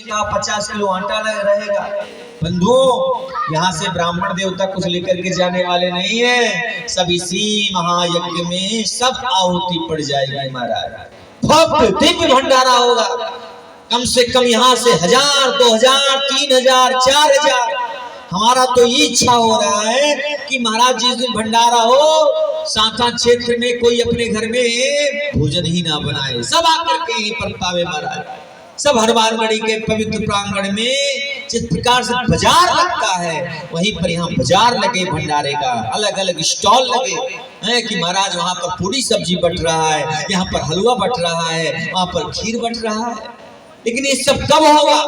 का 50 किलो आटा रहेगा। बंधुओं, यहाँ से ब्राह्मण देवता कुछ लेकर के जाने वाले नहीं है, सब इसी महायज्ञ में सब आहुति पड़ जाएगी महाराज। भव्य दिव्य भंडारा होगा, कम से कम यहाँ से 1000, 2000, 3000, 4000। हमारा तो ये इच्छा हो रहा है कि महाराज जिस दिन भंडारा हो, साथा क्षेत्र में कोई अपने घर में भोजन ही ना बनाए, सब आकर के यहीं पर पावे महाराज। सब हनुमानगढ़ी के पवित्र प्रांगण में जिस प्रकार से बाजार लगता है, वहीं पर यहाँ बाजार लगे भंडारे का, अलग अलग स्टॉल लगे हैं कि महाराज वहाँ पर पूरी सब्जी बट रहा है, यहाँ पर हलवा बट रहा है, वहाँ पर खीर बट रहा है। लेकिन ये सब कब होगा?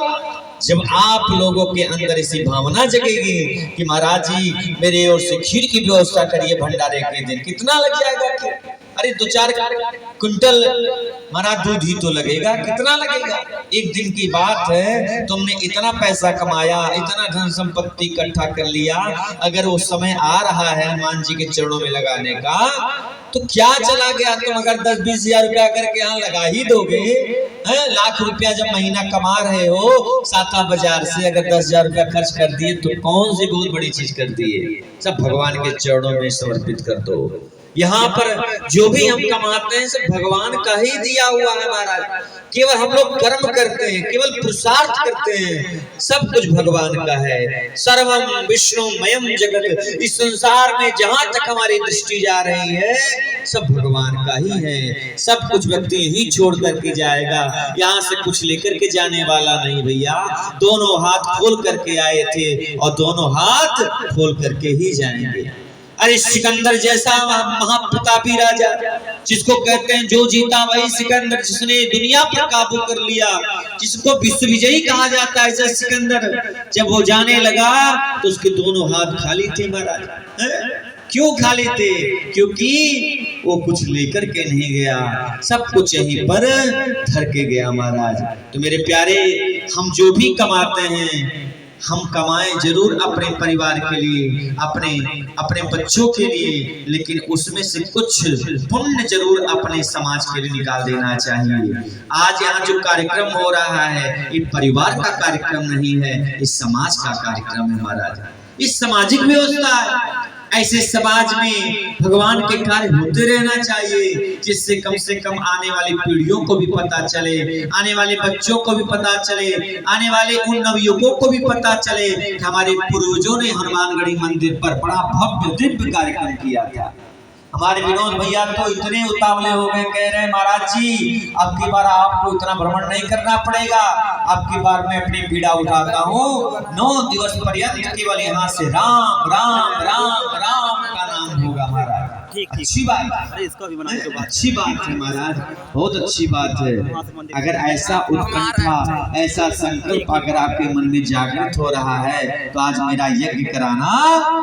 जब आप लोगों के अंदर ऐसी भावना जगेगी कि महाराज जी मेरे ओर से खीर की व्यवस्था करिए भंडारे के दिन। कितना लग जाएगा खीर? अरे 2-4 कुंटल महाराज दूध ही तो लगेगा, कितना लगेगा? एक दिन की बात है, तुमने इतना पैसा कमाया, इतना धन संपत्ति इकट्ठा कर लिया, अगर वो समय आ रहा है हनुमान जी के चरणों में लगाने का, तो क्या चला गया? तुम अगर 10-20 हजार रुपया करके यहाँ लगा ही दोगे, लाख रुपया जब महीना कमा रहे हो साता बाजार से, अगर 10,000 रुपया खर्च कर दिए तो कौन सी बहुत बड़ी चीज कर दिए? सब भगवान के चरणों में समर्पित कर दो। यहाँ पर जो भी हम कमाते हैं सब भगवान का ही दिया हुआ है महाराज। केवल हम लोग कर्म करते हैं, केवल पुरुषार्थ करते हैं, सब कुछ भगवान का है। सर्वम विष्णुमयम जगत, इस संसार में जहां तक हमारी दृष्टि जा रही है सब भगवान का ही है। सब कुछ व्यक्ति ही छोड़ करके जाएगा, यहाँ से कुछ लेकर के जाने वाला नहीं भैया। दोनों हाथ खोल करके आए थे और दोनों हाथ खोल करके ही जाएंगे। अरे सिकंदर जैसा महाप्रतापी राजा, जिसको कहते हैं जो जीता वही सिकंदर, जिसने दुनिया पर काबू कर लिया, जिसको विश्व विजयी कहा जाता है, ऐसा सिकंदर जब वो जाने लगा तो उसके दोनों हाथ खाली थे महाराज। क्यों खाली थे? क्योंकि वो कुछ लेकर के नहीं गया, सब कुछ यहीं पर धर के गया महाराज। तो मेरे प्यारे, हम जो भी कमाते हैं हम कमाएं जरूर अपने परिवार के लिए, अपने बच्चों के लिए, लेकिन उसमें से कुछ पुण्य जरूर अपने समाज के लिए निकाल देना चाहिए। आज यहाँ जो कार्यक्रम हो रहा है ये परिवार का कार्यक्रम नहीं है, ये समाज का कार्यक्रम है महाराज। इस सामाजिक व्यवस्था है, ऐसे समाज में भगवान के कार्य होते रहना चाहिए, जिससे कम से कम आने वाली पीढ़ियों को भी पता चले, आने वाले बच्चों को भी पता चले, आने वाले उन नवयुवकों को भी पता चले कि हमारे पूर्वजों ने हनुमानगढ़ी मंदिर पर बड़ा भव्य दिव्य कार्यक्रम किया था। हमारे विनोद भैया तो इतने उतावले हो गए, कह रहे हैं महाराज जी अब की बार आपको इतना भ्रमण नहीं करना पड़ेगा, अब की बार मैं अपनी पीड़ा उठाता हूँ, 9 दिवस पर्यंत केवल यहाँ से राम राम राम राम का नाम होगा महाराज। अच्छी बात है, अच्छी बात है महाराज, बहुत अच्छी बात है। अगर ऐसा उत्कंठा, ऐसा संकल्प अगर आपके मन में जागृत हो रहा है तो आज मेरा यज्ञ कराना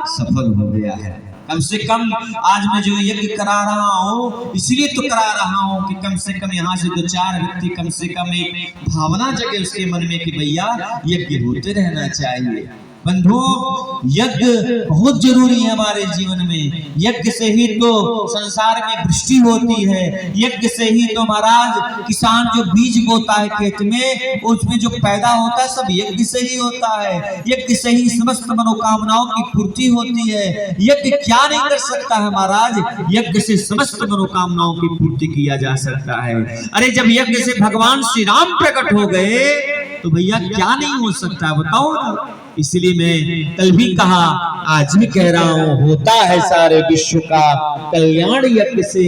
सफल हो गया है। कम से कम आज मैं जो यज्ञ करा रहा हूँ इसलिए तो करा रहा हूँ कि कम से कम यहाँ से 2-4 व्यक्ति कम से कम एक भावना जगे उसके मन में कि भैया यज्ञ होते रहना चाहिए। बंधुओं, यज्ञ बहुत जरूरी है हमारे जीवन में। यज्ञ से ही तो संसार में वृष्टि होती है, यज्ञ से ही तो महाराज किसान जो बीज बोता है खेत में उसमें जो पैदा होता है सब यज्ञ से ही होता है, यज्ञ से ही समस्त मनोकामनाओं की पूर्ति होती है। यज्ञ क्या नहीं कर सकता है महाराज? यज्ञ से समस्त मनोकामनाओं की पूर्ति किया जा सकता है। अरे जब यज्ञ से भगवान श्री राम प्रकट हो गए तो भैया क्या नहीं हो सकता बताओ ना। इसलिए मैं कल भी कहा, आज भी कह रहा हूँ, होता है सारे विश्व का कल्याण यज्ञ से,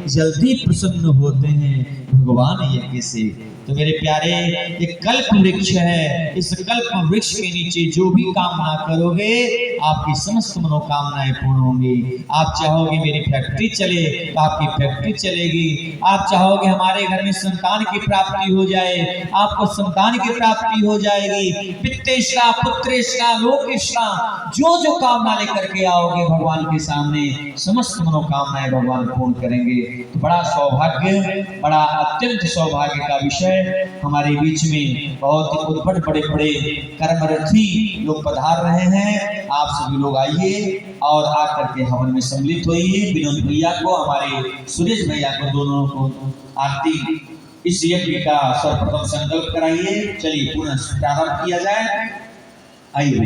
जल्दी प्रसन्न होते हैं भगवान यज्ञ से। तो मेरे प्यारे, एक कल्प वृक्ष है, इस कल्प वृक्ष के नीचे जो भी कामना करोगे आपकी समस्त मनोकामनाएं पूर्ण होंगी। आप चाहोगे मेरी फैक्ट्री चले तो आपकी फैक्ट्री चलेगी, आप चाहोगे हमारे घर में संतान की प्राप्ति हो जाए, आपको संतान की प्राप्ति हो जाएगी। पित्तेश्रा पुत्रेश्रा लोकेश्रा, जो जो कामना लेकर के आओगे भगवान के सामने समस्त मनोकामनाएं भगवान पूर्ण करेंगे। तो बड़ा सौभाग्य, बड़ा अत्यंत सौभाग्य का विषय हमारे बीच में बहुत बड़े बड़े कर्मरथी लोग पधार रहे हैं। आप सभी लोग आइए और आकर के हवन में सम्मिलित होइए। विनोद भैया को, हमारे सुरेश भैया को, दोनों को आरती इस यज्ञ का सर्वप्रथम संकल्प कराइए। चलिए पुनः प्रारंभ किया जाए। आइए।